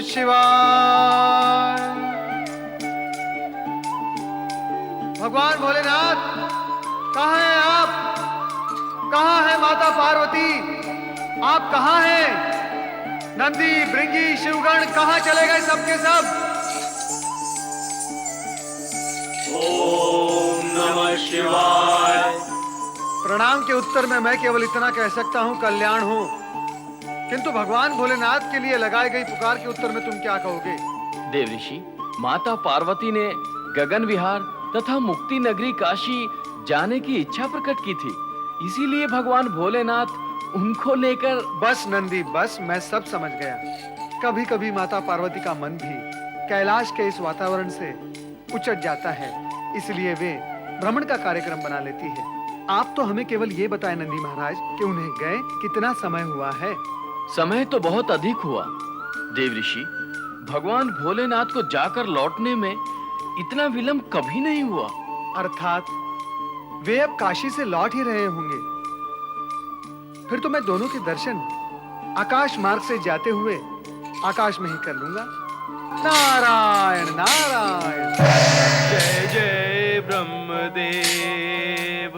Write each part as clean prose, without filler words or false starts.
शिवाय। भगवान भोलेनाथ, कहाँ हैं आप? कहाँ है माता पार्वती? आप कहाँ हैं? नंदी, भृंगी, शिवगण कहाँ चले गए सबके सब? ओम नमः शिवाय। प्रणाम के उत्तर में मैं केवल इतना कह सकता हूँ, कल्याण हो। किंतु भगवान भोलेनाथ के लिए लगाई गई पुकार के उत्तर में तुम क्या कहोगे? देव ऋषि, माता पार्वती ने गगन विहार तथा मुक्ति नगरी काशी जाने की इच्छा प्रकट की थी, इसीलिए भगवान भोलेनाथ उनको लेकर। बस नंदी बस, मैं सब समझ गया। कभी कभी माता पार्वती का मन भी कैलाश के इस वातावरण से उचट जाता है, इसलिए वे भ्रमण का कार्यक्रम बना लेती है। आप तो हमें केवल ये बताएं नंदी महाराज कि उन्हें गए कितना समय हुआ है? समय तो बहुत अधिक हुआ देव ऋषि। भगवान भोलेनाथ को जाकर लौटने में इतना विलंब कभी नहीं हुआ। अर्थात वे अब काशी से लौट ही रहे होंगे। फिर तो मैं दोनों के दर्शन आकाश मार्ग से जाते हुए आकाश में ही कर लूंगा। नारायण नारायण। जय जय ब्रह्मदेव,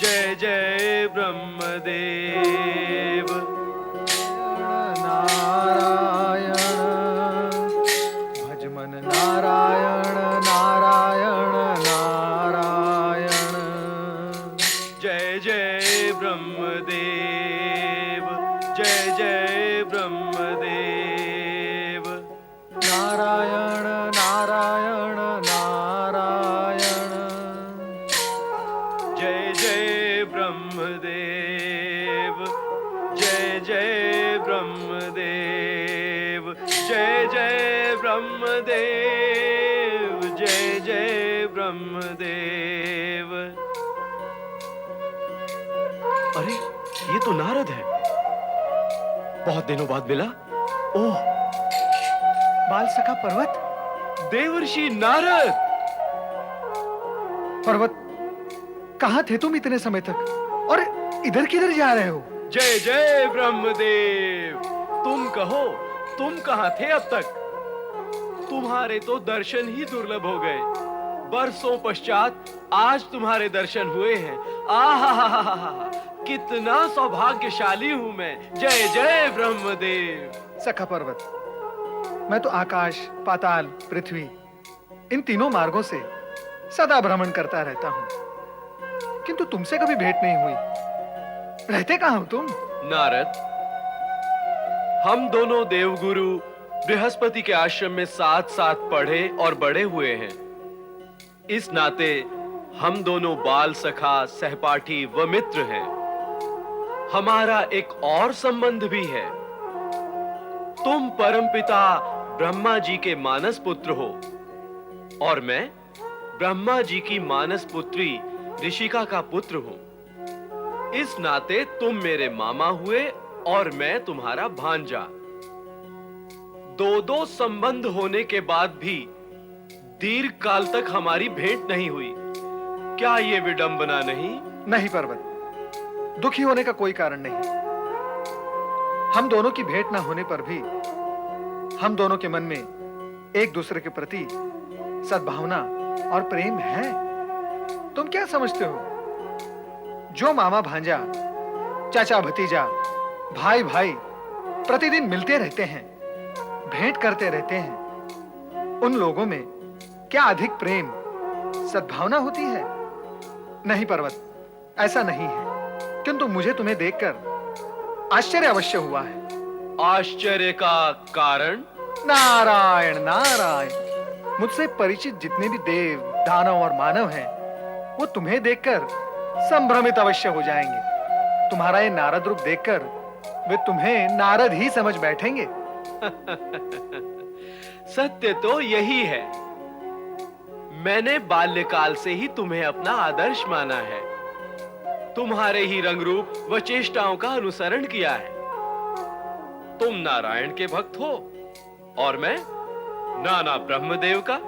जय जय ब्रह्मदेव। नारायण भज मन नारायण नारायण नारायण। जय जय ब्रह्मदेव, जय जय ब्रह्मदेव। नारायण नारायण नारायण। जय जय ब्रह्मदेव, जय जय ब्रह्मदेव। जय जय ब्रह्मदेव, जय जय ब्रह्मदेव। अरे ये तो नारद है, बहुत दिनों बाद मिला। ओह, बाल सखा पर्वत। देवर्षि नारद। पर्वत, कहाँ थे तुम इतने समय तक और इधर किधर जा रहे हो? जय जय ब्रह्मदेव। तुम कहो, तुम कहाँ थे अब तक? तुम्हारे तो दर्शन ही दुर्लभ हो गए। बरसों पश्चात आज तुम्हारे दर्शन हुए हैं। आहा, कितना सौभाग्यशाली हूं मैं। जय जय ब्रह्मदेव। सखा पर्वत, मैं तो आकाश, पाताल, पृथ्वी इन तीनों मार्गों से सदा भ्रमण करता रहता हूँ, किंतु तुमसे कभी भेंट नहीं हुई। रहते कहाँ हो तुम? नारद, हम दोनों देवगुरु बृहस्पति के आश्रम में साथ साथ पढ़े और बड़े हुए हैं। इस नाते हम दोनों बाल सखा, सहपाठी व मित्र हैं। हमारा एक और संबंध भी है। तुम परमपिता ब्रह्मा जी के मानस पुत्र हो और मैं ब्रह्मा जी की मानस पुत्री ऋषिका का पुत्र हूं। इस नाते तुम मेरे मामा हुए और मैं तुम्हारा भांजा। दो संबंध होने के बाद भी दीर्घ काल तक हमारी भेंट नहीं हुई। क्या ये विडंबना नहीं? नहीं पर्वत, दुखी होने का कोई कारण नहीं। हम दोनों की भेंट न होने पर भी हम दोनों के मन में एक दूसरे के प्रति सद्भावना और प्रेम है। तुम क्या समझते हो? जो मामा भांजा, चाचा भतीजा, भाई भाई प्रतिदिन मिलते रहते हैं, भेंट करते रहते हैं, उन लोगों में क्या अधिक प्रेम, सद्भावना होती है? नहीं पर्वत, ऐसा नहीं है। किंतु मुझे तुम्हें देखकर आश्चर्य अवश्य हुआ है। आश्चर्य का कारण? नारायण नारायण। मुझसे परिचित जितने भी देव, दानव और मानव हैं, वो तुम्हें देखकर संभ्रमित अवश्य हो जाएंगे। तुम्हारा ये नारद रूप देखकर वे तुम्हें नारद ही समझ बैठेंगे। सत्य तो यही है। मैंने बाल्यकाल से ही तुम्हें अपना आदर्श माना है। तुम्हारे ही रंग रूप व चेष्टाओं का अनुसरण किया है। तुम नारायण के भक्त हो और मैं नाना ब्रह्मदेव का।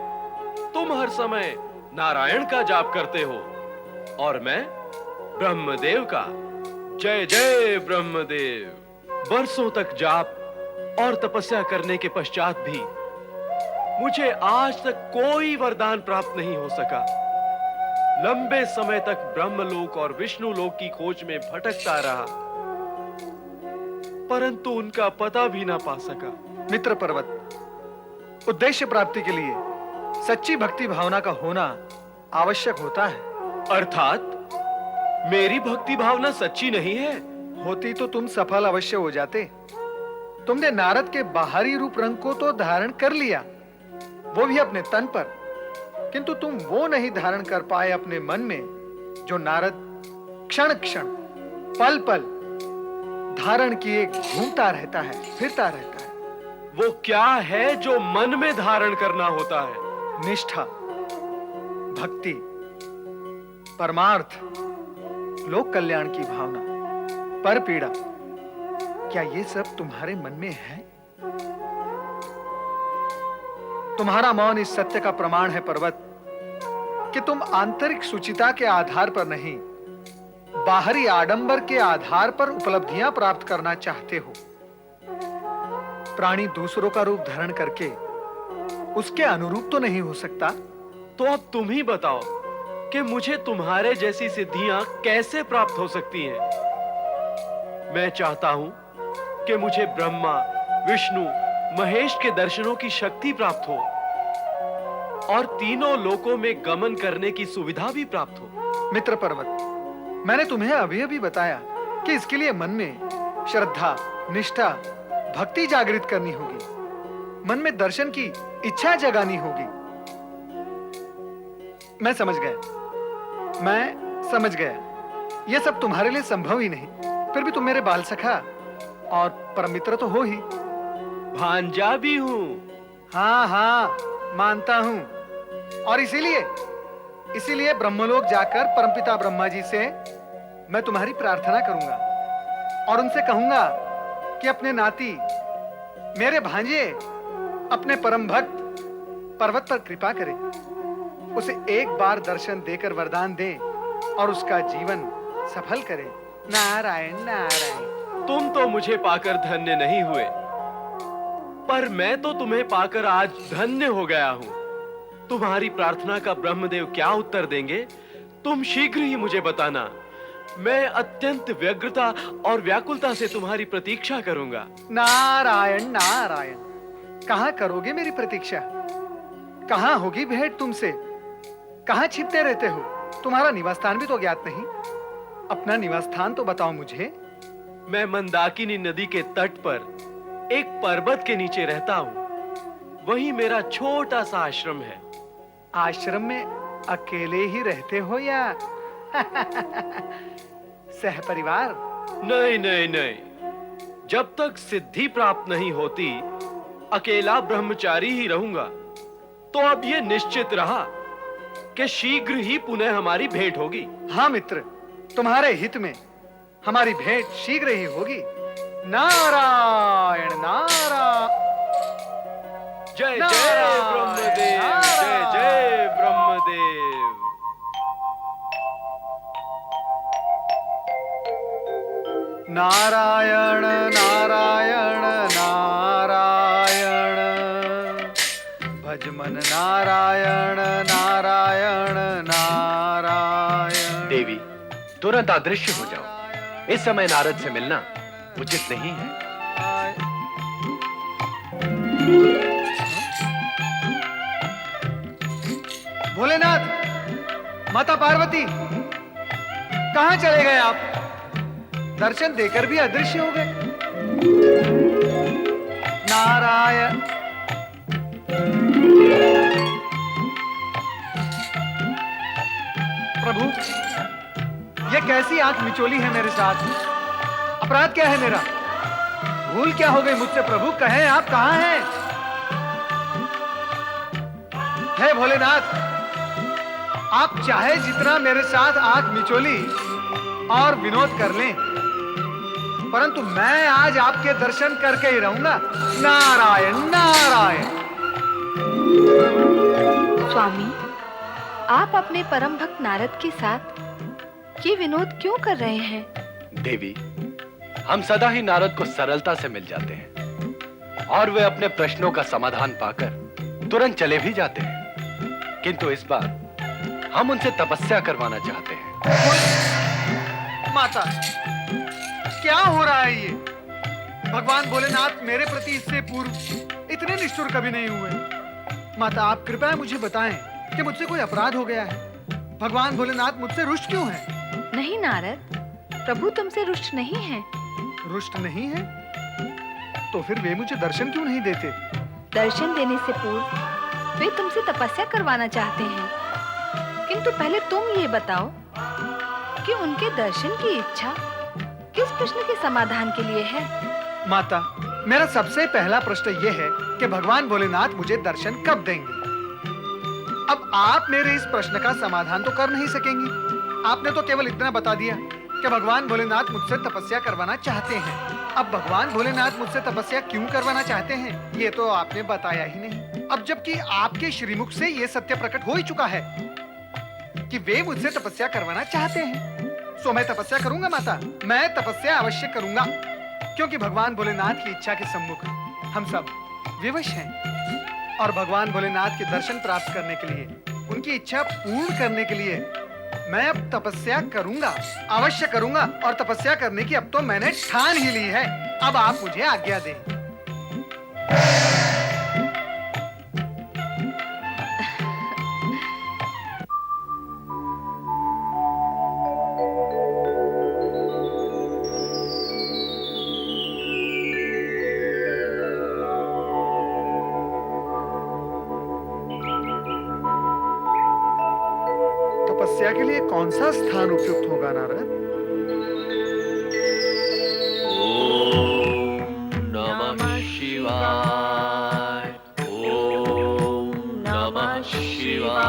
तुम हर समय नारायण का जाप करते हो और मैं ब्रह्मदेव का। जय जय ब्रह्मदेव। बरसों तक जाप और तपस्या करने के पश्चात भी मुझे आज तक कोई वरदान प्राप्त नहीं हो सका। लंबे समय तक ब्रह्मलोक और विष्णुलोक की खोज में भटकता रहा, परंतु उनका पता भी ना पा सका। मित्र पर्वत, उद्देश्य प्राप्ति के लिए सच्ची भक्ति भावना का होना आवश्यक होता है। अर्थात मेरी भक्ति भावना सच्ची नहीं है? होती तो तुम सफल अवश्य हो जाते। तुमने नारद के बाहरी रूप रंग को तो धारण कर लिया, वो भी अपने तन पर, किंतु तुम वो नहीं धारण कर पाए अपने मन में जो नारद क्षण क्षण पल पल धारण किए घूमता रहता है, फिरता रहता है। वो क्या है जो मन में धारण करना होता है? निष्ठा, भक्ति, परमार्थ, लोक कल्याण की भावना, पर पीड़ा, क्या ये सब तुम्हारे मन में है? तुम्हारा मौन इस सत्य का प्रमाण है पर्वत कि तुम आंतरिक सुचिता के आधार पर नहीं, बाहरी आडंबर के आधार पर उपलब्धियां प्राप्त करना चाहते हो। प्राणी दूसरों का रूप धारण करके उसके अनुरूप तो नहीं हो सकता। तो अब तुम ही बताओ कि मुझे तुम्हारे जैसी सिद्धियां कैसे प्राप्त हो सकती हैं? मैं चाहता हूं कि मुझे ब्रह्मा, विष्णु, महेश के दर्शनों की शक्ति प्राप्त हो और तीनों लोकों में गमन करने की सुविधा भी प्राप्त हो। मित्र पर्वत, मैंने तुम्हें अभी अभी बताया कि इसके लिए मन में श्रद्धा, निष्ठा, भक्ति जागृत करनी होगी, मन में दर्शन की इच्छा जगानी होगी। मैं समझ गया यह सब तुम्हारे लिए संभव ही नहीं, फिर भी तुम मेरे बाल सखा और परम मित्र तो हो ही। भांजा भी हूं। हाँ, मानता हूं। और इसीलिए ब्रह्मलोक जाकर परमपिता ब्रह्मा जी से मैं तुम्हारी प्रार्थना करूंगा और उनसे कहूंगा कि अपने नाती, मेरे भांजे, अपने परम भक्त पर्वत पर कृपा करें, उसे एक बार दर्शन देकर वरदान दें और उसका जीवन सफल करें। नारायण नारायण। तुम तो मुझे पाकर धन्य नहीं हुए, पर मैं तो तुम्हें पाकर आज धन्य हो गया हूं। तुम्हारी प्रार्थना का ब्रह्मदेव क्या उत्तर देंगे, तुम शीघ्र ही मुझे बताना। मैं अत्यंत व्यग्रता और व्याकुलता से तुम्हारी प्रतीक्षा करूंगा। नारायण नारायण। कहां करोगे मेरी प्रतीक्षा? कहां होगी भेंट तुमसे? कहां छिपते रहते हो? तुम्हारा निवास स्थान भी तो ज्ञात नहीं। अपना निवास स्थान तो बताओ मुझे। मैं मंदाकिनी नदी के तट पर एक पर्वत के नीचे रहता हूं। वही मेरा छोटा सा आश्रम है। आश्रम में अकेले ही रहते हो या सहपरिवार? नहीं। जब तक सिद्धि प्राप्त नहीं होती, अकेला ब्रह्मचारी ही रहूंगा। तो अब यह निश्चित रहा कि शीघ्र ही पुनः हमारी भेंट होगी। हाँ मित्र, तुम्हारे हित में हमारी भेंट शीघ्र ही होगी। नारायण नारायण। जय जय ब्रह्मदेव, जय जय ब्रह्मदेव। नारायण नारायण नारायण, भज मन नारायण नारायण नारायण। देवी, तुरंत अदृश्य हो जाओ। इस समय नारद से मिलना उचित नहीं है। भोलेनाथ, माता पार्वती, कहां चले गए आप? दर्शन देकर भी अदृश्य हो गए। नारायण। प्रभु, ये कैसी आंख मिचोली है मेरे साथ? अपराध क्या है मेरा? भूल क्या हो गई मुझसे प्रभु? कहें आप कहां हैं? हे भोलेनाथ, आप चाहे जितना मेरे साथ आंख मिचोली और विनोद कर लें, परंतु मैं आज आपके दर्शन करके ही रहूंगा। नारायण नारायण। स्वामी, आप अपने परम भक्त नारद के साथ ये विनोद क्यों कर रहे हैं? देवी, हम सदा ही नारद को सरलता से मिल जाते हैं। और वे अपने प्रश्नों का समाधान पाकर तुरंत चले भी जाते हैं। किंतु इस बार हम उनसे तपस्या करवाना चाहते हैं। माता, क्या हो रहा है ये? भगवान भोलेनाथ मेरे प्रति इससे पूर्व इतने निष्ठुर कभी नहीं हुए। माता, आप कृपया मुझे बताएं कि मुझसे कोई अपराध हो गया है। भगवान भोलेनाथ मुझसे रुष्ट क्यों हैं? नहीं नारद, प्रभु तुमसे रुष्ट नहीं है। रुष्ट नहीं है? तो फिर वे मुझे दर्शन क्यों नहीं देते? दर्शन देने से पूर्व वे तुमसे तपस्या करवाना चाहते हैं। किंतु पहले तुम ये बताओ कि उनके दर्शन की इच्छा किस प्रश्न के समाधान के लिए है? माता, मेरा सबसे पहला प्रश्न यह है कि भगवान भोलेनाथ मुझे दर्शन कब देंगे? अब आप मेरे इस प्रश्न का समाधान तो कर नहीं सकेंगी। आपने तो केवल इतना बता दिया कि भगवान भोलेनाथ मुझसे तपस्या करवाना चाहते हैं। अब भगवान भोलेनाथ मुझसे तपस्या क्यों करवाना चाहते हैं, ये तो आपने बताया ही नहीं। अब जबकि आपके श्रीमुख से ये सत्य प्रकट हो ही चुका है कि वे मुझसे तपस्या करवाना चाहते हैं, सो मैं तपस्या करूंगा माता। मैं तपस्या अवश्य करूंगा, क्योंकि भगवान भोलेनाथ की इच्छा के सम्मुख हम सब विवश हैं। और भगवान भोलेनाथ के दर्शन प्राप्त करने के लिए, उनकी इच्छा पूर्ण करने के लिए मैं अब तपस्या करूंगा, अवश्य करूंगा। और तपस्या करने की अब तो मैंने ठान ही ली है। अब आप मुझे आज्ञा दें। तपस्या के लिए कौन सा स्थान उपयुक्त होगा नारद? ओम नमः शिवाय। ओम नमः शिवाय।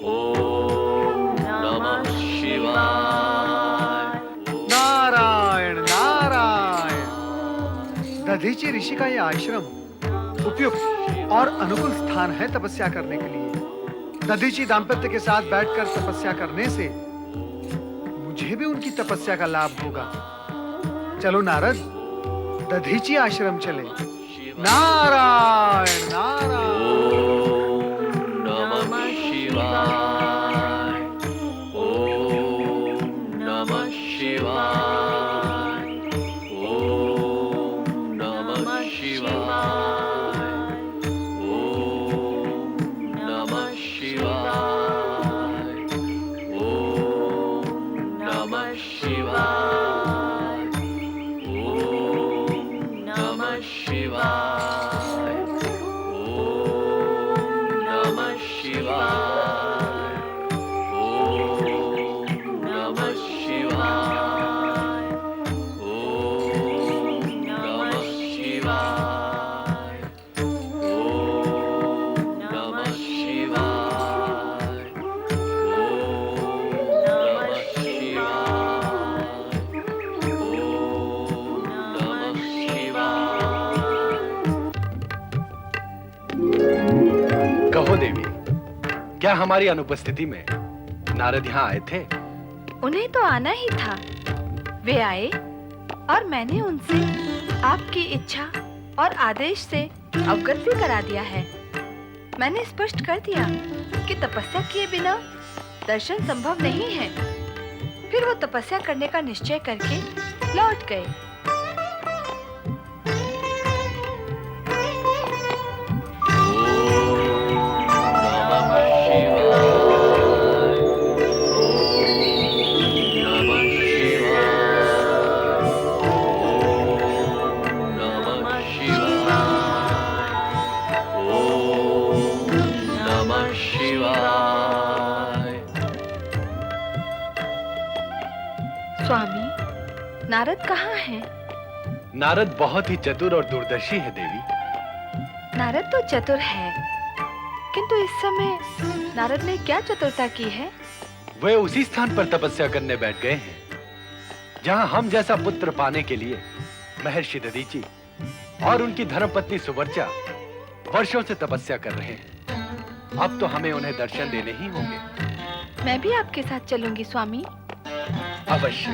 ओम नमः शिवाय। नारायण नारायण। दधीचि ऋषि का यह आश्रम उपयुक्त और अनुकूल स्थान है तपस्या करने के लिए। दधीचि दाम्पत्य के साथ बैठकर तपस्या करने से मुझे भी उनकी तपस्या का लाभ होगा। चलो नारद, दधीचि आश्रम चले। नारायण नारायण। ओम नमः शिवाय। ओम नमः शिवाय। ओम नमः शिवाय। ओम नमः शिवाय। ओम नमः शिवाय। ओम नमः शिवाय। ओम नमः शिवाय। ओम नमः शिवाय। ओम नमः शिवाय। ओम नमः शिवाय। ओम नमः शिवाय। ओम नमः शिवाय। कहो देवी, क्या हमारी अनुपस्थिति में नारद यहाँ आए थे? उन्हें तो आना ही था। वे आए और मैंने उनसे आपकी इच्छा और आदेश से अवगत भी करा दिया है। मैंने स्पष्ट कर दिया कि तपस्या किए बिना दर्शन संभव नहीं है। फिर वो तपस्या करने का निश्चय करके लौट गए। स्वामी, नारद कहाँ हैं? नारद बहुत ही चतुर और दूरदर्शी है देवी। नारद तो चतुर है, किंतु इस समय नारद ने क्या चतुरता की है? वे उसी स्थान पर तपस्या करने बैठ गए हैं जहां हम जैसा पुत्र पाने के लिए महर्षि दधीचि और उनकी धर्मपत्नी सुवर्चा वर्षों से तपस्या कर रहे हैं। अब तो हमें उन्हें दर्शन देने ही होंगे। मैं भी आपके साथ चलूंगी स्वामी। अवश्य।